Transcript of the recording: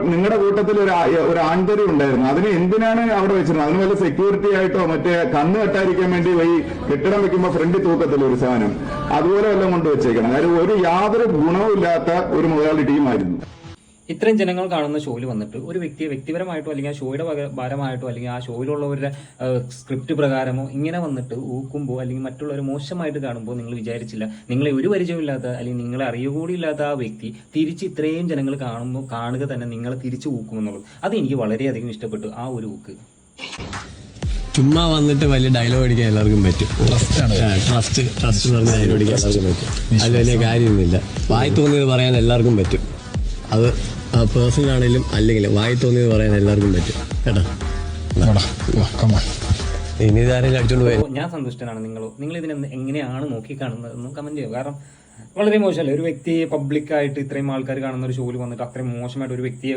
നിങ്ങളുടെ കൂട്ടത്തിൽ ഒരു ആൺതരി ഉണ്ടായിരുന്നു, അതിന് എന്തിനാണ് അവിടെ വെച്ചിരുന്നത്? അതിന് വല്ല സെക്യൂരിറ്റി ആയിട്ടോ മറ്റേ കണ്ണ് കെട്ടാതിരിക്കാൻ വേണ്ടി ഈ കെട്ടിടം വെക്കുമ്പോൾ ഫ്രണ്ടിൽ തൂക്കത്തില്ല ഒരു സാധനം, അതുപോലെ വല്ലതും കൊണ്ട് വെച്ചേക്കണം. കാര്യം യാതൊരു ഗുണവും ഇല്ലാത്ത ഒരു മുതലാളി ടീമായിരുന്നു. ഇത്രയും ജനങ്ങൾ കാണുന്ന ഷോയിൽ വന്നിട്ട് ഒരു വ്യക്തിയെ വ്യക്തിപരമായിട്ടോ അല്ലെങ്കിൽ ആ ഷോയുടെ ഭാരമായിട്ടോ അല്ലെങ്കിൽ ആ ഷോയിലുള്ളവരുടെ സ്ക്രിപ്റ്റ് പ്രകാരമോ ഇങ്ങനെ വന്നിട്ട് ഊക്കുമ്പോൾ അല്ലെങ്കിൽ മറ്റുള്ളവർ മോശമായിട്ട് കാണുമ്പോൾ നിങ്ങൾ വിചാരിച്ചില്ല, നിങ്ങളെ ഒരു പരിചയമില്ലാത്ത അല്ലെങ്കിൽ നിങ്ങളെ അറിയുകൂടിയില്ലാത്ത ആ വ്യക്തി തിരിച്ച് ഇത്രയും ജനങ്ങൾ കാണുക തന്നെ നിങ്ങളെ തിരിച്ച് ഊക്കുമെന്നുള്ളത് അത് എനിക്ക് വളരെയധികം ഇഷ്ടപ്പെട്ടു. ആ ഒരു ഊക്ക് ചുമ്മാ വന്നിട്ട് വലിയ ഡയലോഗ് അടിക്കാൻ എല്ലാവർക്കും പറ്റും. ട്രസ്റ്റ് പറഞ്ഞ ഡയലോഗ് അടിക്കാൻ എല്ലാവർക്കും പറ്റും. അതിൽ വലിയ കാര്യമൊന്നുമില്ല. വായി തോന്നിയത് പറയാൻ എല്ലാവർക്കും പറ്റും. അത് പേഴ്സണൽ ആണെങ്കിലും അല്ലെങ്കിലും വായി തോന്നിയത് പറയാൻ എല്ലാവർക്കും പറ്റും കേട്ടോ. ഇനി ഇതാരെങ്കിലും അടിച്ചോണ്ട് പോയി. ഞാൻ സന്തുഷ്ടനാണ്. നിങ്ങൾ ഇതിനെ എങ്ങനെയാണ് നോക്കിക്കാണുന്നതെന്നും കമന്റ് ചെയ്യുക. കാരണം വളരെ മോശമല്ലേ ഒരു വ്യക്തിയെ പബ്ലിക്കായിട്ട് ഇത്രയും ആൾക്കാർ കാണുന്ന ഒരു ഷോയിൽ വന്നിട്ട് അത്രയും മോശമായിട്ട് ഒരു വ്യക്തിയെ